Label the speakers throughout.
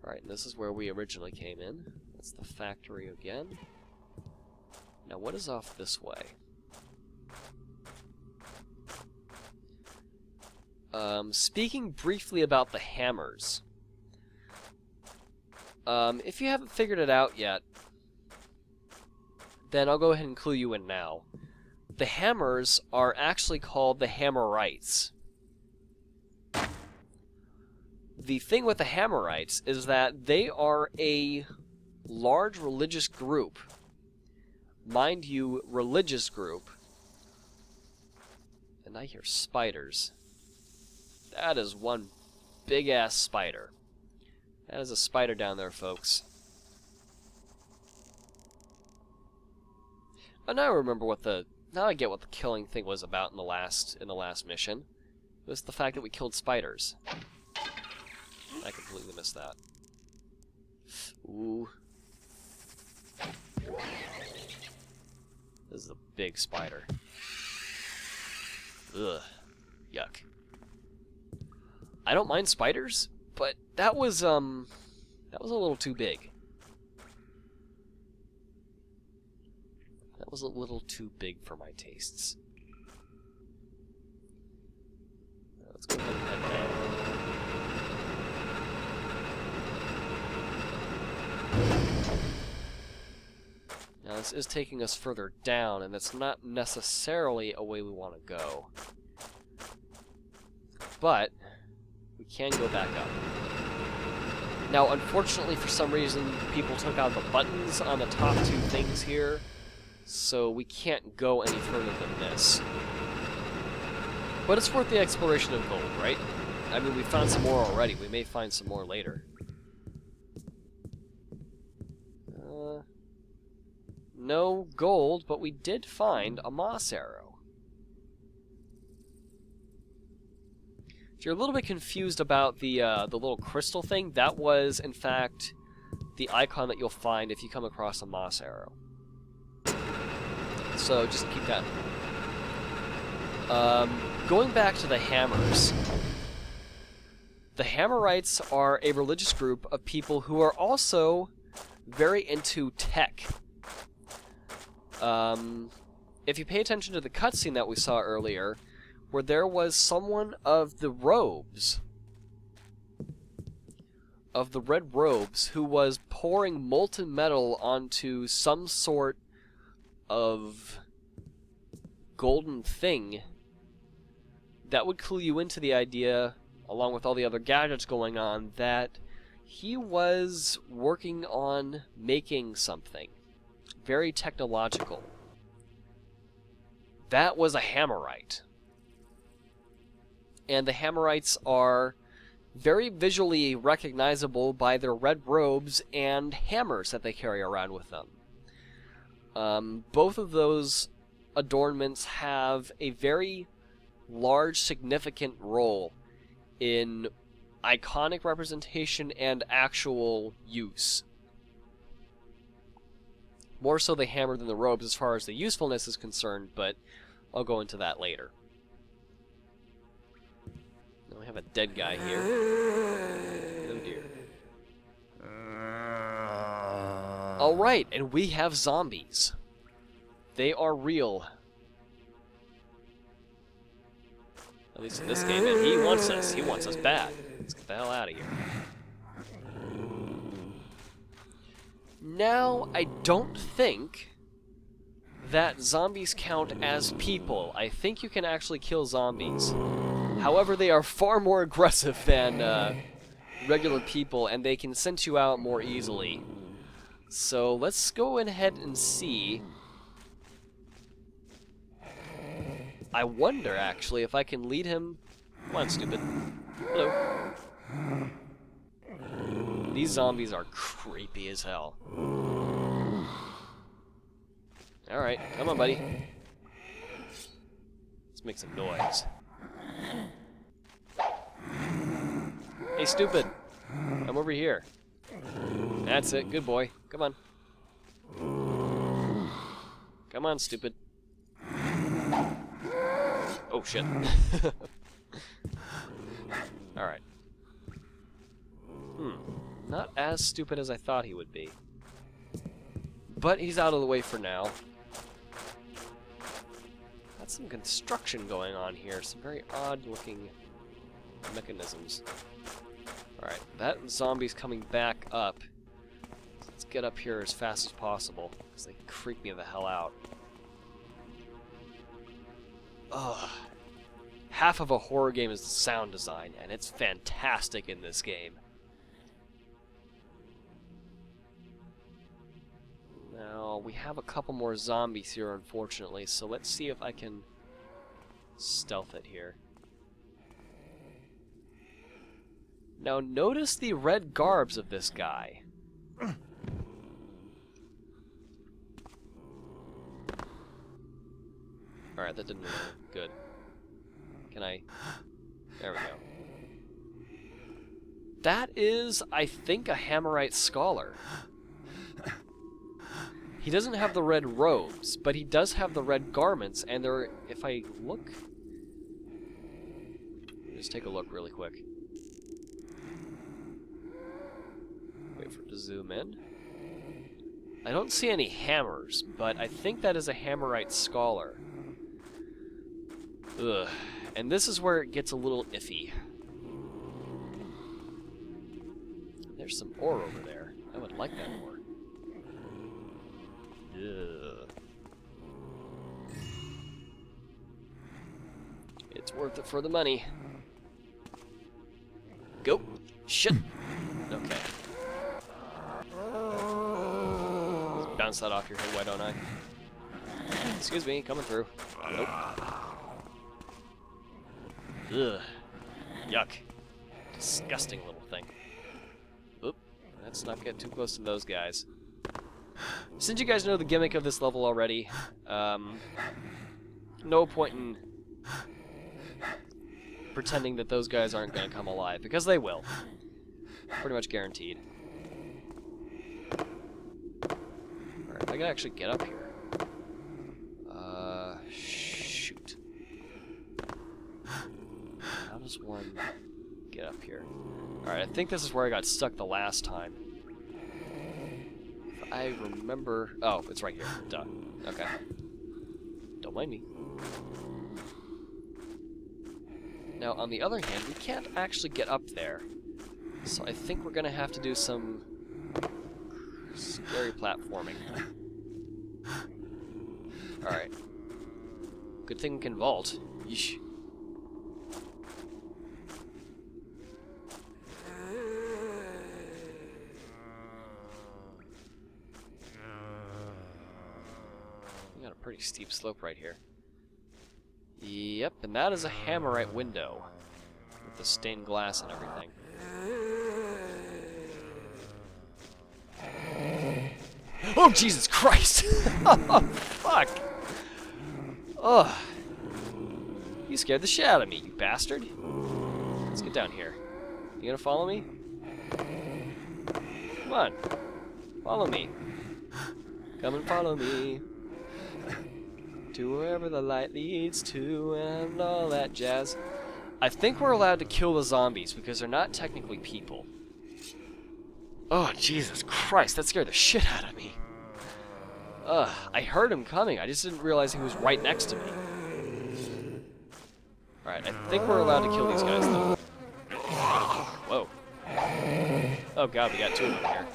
Speaker 1: Alright, and this is where we originally came in. That's the factory again. Now, what is off this way? Speaking briefly about the hammers. If you haven't figured it out yet, then I'll go ahead and clue you in now. The hammers are actually called the Hammerites. The thing with the Hammerites is that they are a large religious group. Mind you, religious group. And I hear spiders. That is one big-ass spider. That is a spider down there, folks. Oh, now I remember what the... Now I get what the killing thing was about in the last mission. It was the fact that we killed spiders. I completely missed that. Ooh. This is a big spider. Ugh. Yuck. I don't mind spiders, but that was a little too big. That was a little too big for my tastes. Let's go ahead and head down. Now this is taking us further down, and that's not necessarily a way we want to go. But we can go back up. Now, unfortunately, for some reason, people took out the buttons on the top two things here, so we can't go any further than this. But it's worth the exploration of gold, right? I mean, we found some more already. We may find some more later. No gold, but we did find a moss arrow. If you're a little bit confused about the little crystal thing, that was, in fact, the icon that you'll find if you come across a moss arrow. So just keep that in mind. Going back to the hammers. The Hammerites are a religious group of people who are also very into tech. If you pay attention to the cutscene that we saw earlier, where there was someone of the robes, of the red robes, who was pouring molten metal onto some sort of golden thing, that would clue you into the idea, along with all the other gadgets going on, that he was working on making something very technological. That was a Hammerite. And the Hammerites are very visually recognizable by their red robes and hammers that they carry around with them. Both of those adornments have a very large, significant role in iconic representation and actual use. More so the hammer than the robes as far as the usefulness is concerned, but I'll go into that later. Now we have a dead guy here. Oh dear. Alright, and we have zombies. They are real. At least in this game, and he wants us. He wants us bad. Let's get the hell out of here. Now, I don't think that zombies count as people. I think you can actually kill zombies. However, they are far more aggressive than regular people, and they can sense you out more easily. So let's go ahead and see. I wonder, actually, if I can lead him... Come on, stupid. Hello. These zombies are creepy as hell. Alright, come on, buddy. Let's make some noise. Hey, stupid. I'm over here. That's it. Good boy. Come on. Come on, stupid. Oh, shit. Alright. not as stupid as I thought he would be. But he's out of the way for now. Got some construction going on here. Some very odd-looking mechanisms. Alright, that zombie's coming back up. Let's get up here as fast as possible, because they creep me the hell out. Ugh. Half of a horror game is the sound design, and it's fantastic in this game. Now, we have a couple more zombies here, unfortunately, so let's see if I can stealth it here. Now, notice the red garbs of this guy. Alright, that didn't really look good. Can I... There we go. That is, I think, a Hammerite Scholar. He doesn't have the red robes, but he does have the red garments, and they're... If I look... Just take a look really quick. Wait for it to zoom in. I don't see any hammers, but I think that is a Hammerite Scholar. Ugh. And this is where it gets a little iffy. There's some ore over there. I would like that ore. Ugh. It's worth it for the money. Go! Shit! Okay. Just bounce that off your head, why don't I? Excuse me, coming through. Nope. Ugh. Yuck. Disgusting little thing. Oop. Let's not get too close to those guys. Since you guys know the gimmick of this level already, no point in pretending that those guys aren't going to come alive, because they will. Pretty much guaranteed. Alright, if I can actually get up here. Shoot. How does one get up here? Alright, I think this is where I got stuck the last time. If I remember... Oh, it's right here. Duh. Okay. Don't mind me. Now, on the other hand, we can't actually get up there. So I think we're going to have to do some scary platforming. Alright. Good thing we can vault. Yeesh. We got a pretty steep slope right here. Yep, and that is a Hammerite window with the stained glass and everything. Oh, Jesus Christ! Oh, fuck! Ugh. You scared the shit out of me, you bastard. Let's get down here. You gonna follow me? Come on. Follow me. Come and follow me. To wherever the light leads to and all that jazz. I think we're allowed to kill the zombies because they're not technically people. Oh, Jesus Christ, that scared the shit out of me. I heard him coming, I just didn't realize he was right next to me. Alright, I think we're allowed to kill these guys though. Whoa. Oh god, we got two of them here.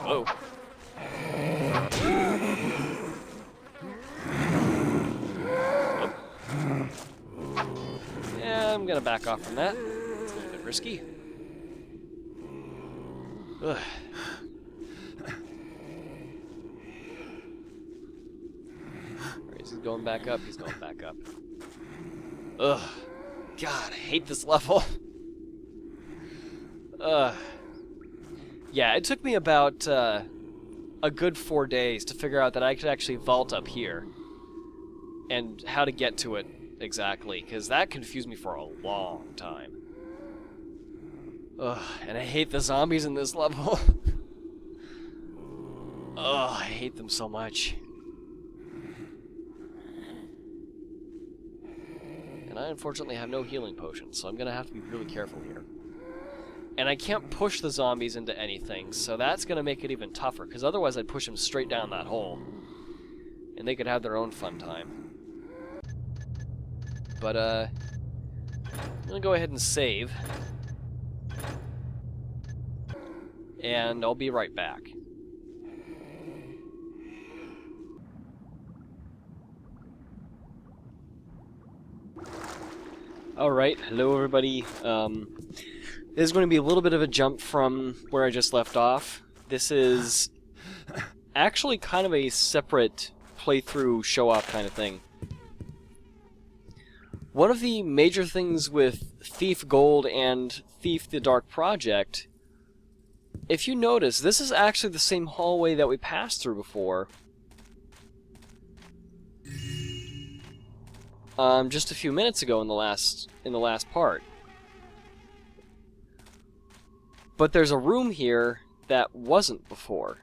Speaker 1: Whoa. Yeah, I'm gonna back off from that. It's a little bit risky. Ugh. He's going back up, he's going back up. Ugh. God, I hate this level. Yeah, it took me about a good 4 days to figure out that I could actually vault up here. And how to get to it exactly, because that confused me for a long time. Ugh, and I hate the zombies in this level. Ugh, I hate them so much. I unfortunately have no healing potions, so I'm gonna have to be really careful here. And I can't push the zombies into anything, so that's gonna make it even tougher, because otherwise I'd push them straight down that hole. And they could have their own fun time. But, I'm gonna go ahead and save. And I'll be right back. Alright, hello everybody. This is going to be a little bit of a jump from where I just left off. This is actually kind of a separate playthrough show-off kind of thing. One of the major things with Thief Gold and Thief the Dark Project, if you notice, this is actually the same hallway that we passed through before. Just a few minutes ago in the last part. But there's a room here that wasn't before.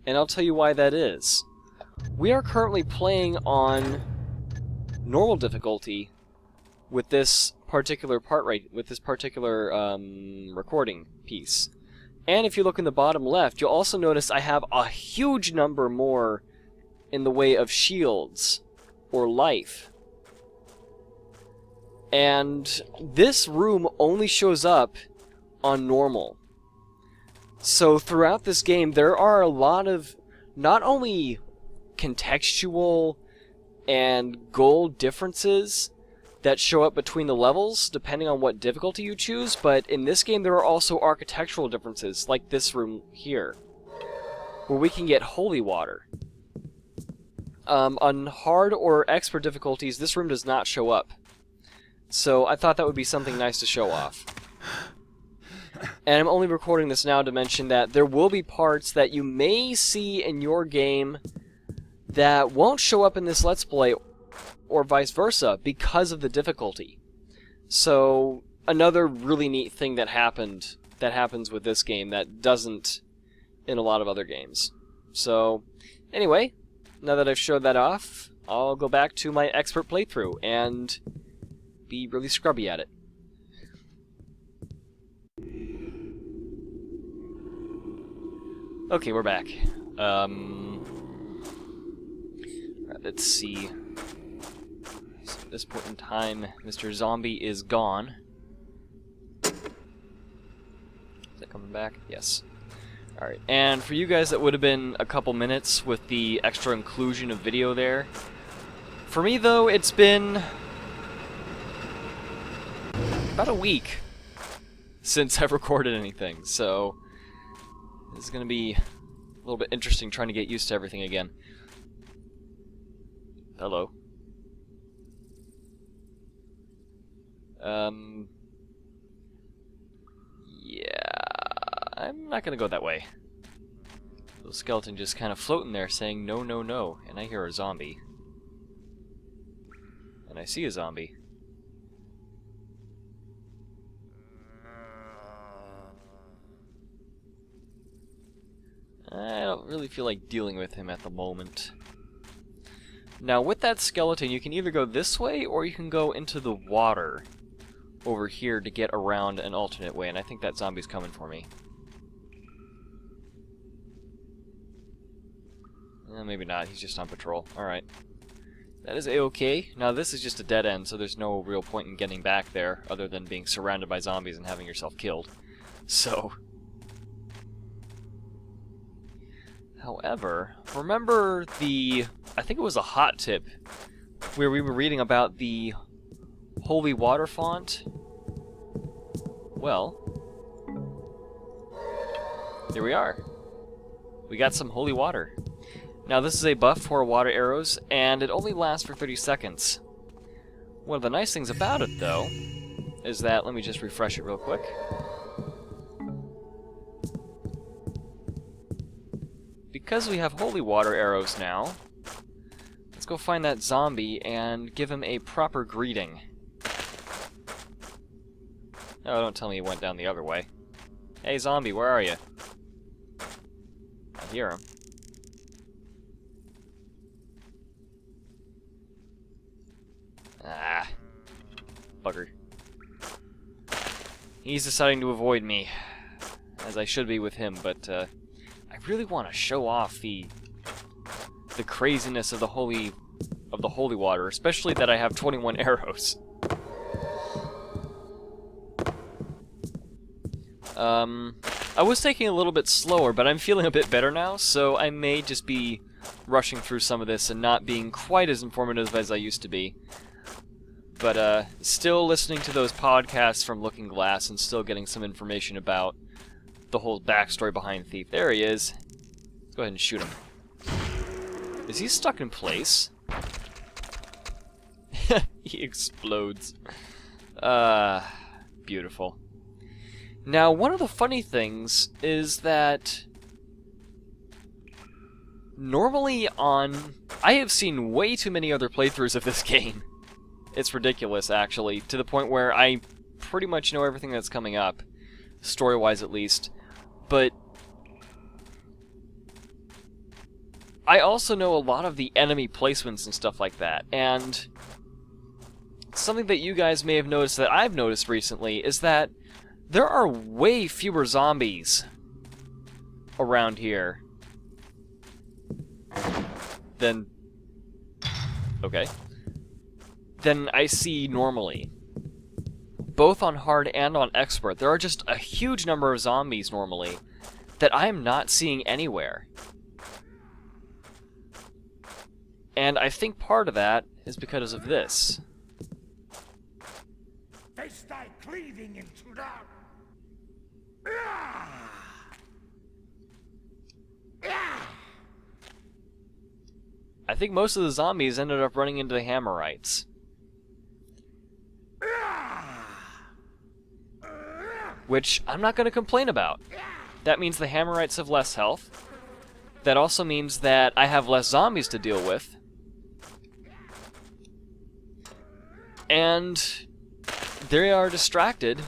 Speaker 1: And I'll tell you why that is. We are currently playing on normal difficulty with this particular recording piece. And if you look in the bottom left, you'll also notice I have a huge number more in the way of shields or life. And this room only shows up on normal. So throughout this game, there are a lot of not only contextual and gold differences that show up between the levels, depending on what difficulty you choose, but in this game there are also architectural differences, like this room here, where we can get holy water. On hard or expert difficulties, this room does not show up. So I thought that would be something nice to show off. And I'm only recording this now to mention that there will be parts that you may see in your game that won't show up in this Let's Play, or vice versa, because of the difficulty. So, another really neat thing that happens with this game that doesn't in a lot of other games. So, anyway, now that I've showed that off, I'll go back to my expert playthrough and be really scrubby at it. Okay, we're back. Let's see. So at this point in time, Mr. Zombie is gone. Is that coming back? Yes. Alright, and for you guys that would have been a couple minutes with the extra inclusion of video there, for me though, it's been about a week since I've recorded anything, so this is going to be a little bit interesting trying to get used to everything again. Hello. Yeah, I'm not going to go that way. Little skeleton just kind of floating there saying no, no, no, and I hear a zombie. And I see a zombie. I don't really feel like dealing with him at the moment. Now, with that skeleton, you can either go this way, or you can go into the water over here to get around an alternate way, and I think that zombie's coming for me. Maybe not, he's just on patrol. Alright. That is a-okay. Now, this is just a dead end, so there's no real point in getting back there, other than being surrounded by zombies and having yourself killed. So... However, remember the, I think it was a hot tip, where we were reading about the holy water font? Well, here we are. We got some holy water. Now this is a buff for water arrows, and it only lasts for 30 seconds. One of the nice things about it, though, is that, let me just refresh it real quick. Because we have holy water arrows now, let's go find that zombie and give him a proper greeting. Oh, don't tell me he went down the other way. Hey zombie, where are you? I hear him. bugger. He's deciding to avoid me, as I should be with him, but I really want to show off the craziness of the holy water, especially that I have 21 arrows. I was taking a little bit slower, but I'm feeling a bit better now, so I may just be rushing through some of this and not being quite as informative as I used to be. But still listening to those podcasts from Looking Glass and still getting some information about the whole backstory behind Thief. There he is. Let's go ahead and shoot him. Is he stuck in place? He explodes. Beautiful. Now, one of the funny things is that normally I have seen way too many other playthroughs of this game. It's ridiculous, actually, to the point where I pretty much know everything that's coming up, story-wise at least. But I also know a lot of the enemy placements and stuff like that, and something that you guys may have noticed that I've noticed recently is that there are way fewer zombies around here than I see normally. Both on hard and on expert, there are just a huge number of zombies normally that I am not seeing anywhere. And I think part of that is because of this.
Speaker 2: They start cleaving into the...
Speaker 1: I think most of the zombies ended up running into the Hammerites. Which I'm not going to complain about. That means the Hammerites have less health. That also means that I have less zombies to deal with. And they are distracted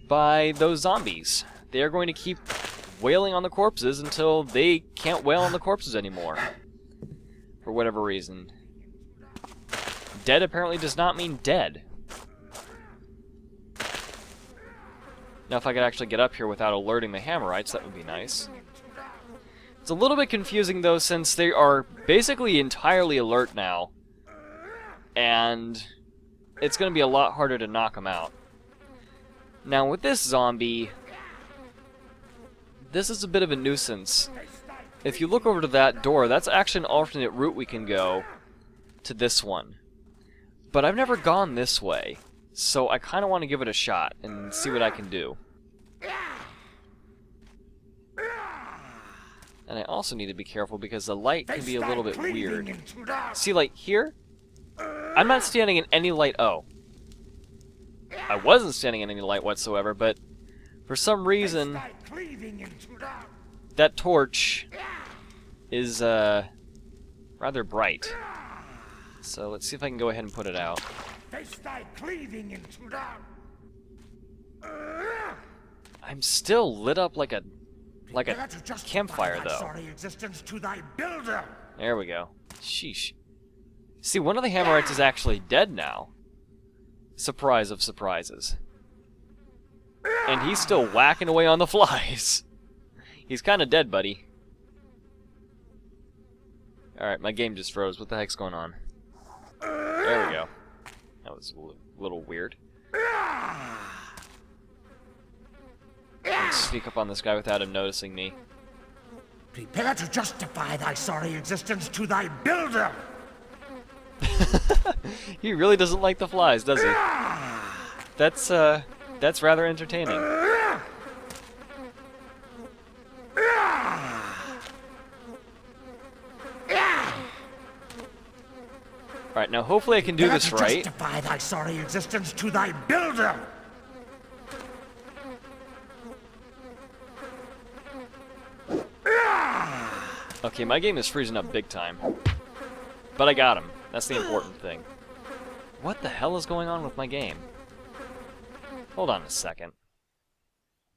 Speaker 1: by those zombies. They are going to keep wailing on the corpses until they can't wail on the corpses anymore. For whatever reason. Dead apparently does not mean dead. Now if I could actually get up here without alerting the Hammerites, that would be nice. It's a little bit confusing though, since they are basically entirely alert now. And it's going to be a lot harder to knock them out. Now with this zombie, this is a bit of a nuisance. If you look over to that door, that's actually an alternate route we can go to this one. But I've never gone this way, so I kind of want to give it a shot and see what I can do. And I also need to be careful because the light can be a little bit weird. See, like here, I'm not standing in any light. Oh. I wasn't standing in any light whatsoever, but for some reason, that torch is rather bright. So let's see if I can go ahead and put it out. I'm still lit up like a campfire, though. There we go. Sheesh. See, one of the Hammerites is actually dead now. Surprise of surprises. And he's still whacking away on the flies. He's kind of dead, buddy. Alright, my game just froze. What the heck's going on? There we go. That was a little weird. Let's sneak up on this guy without him noticing me.
Speaker 2: Prepare to justify thy sorry existence to thy builder!
Speaker 1: He really doesn't like the flies, does he? That's rather entertaining. Alright, now hopefully I can do this right.
Speaker 2: Justify thy sorry existence to thy builder!
Speaker 1: Okay, my game is freezing up big time. But I got him. That's the important thing. What the hell is going on with my game? Hold on a second.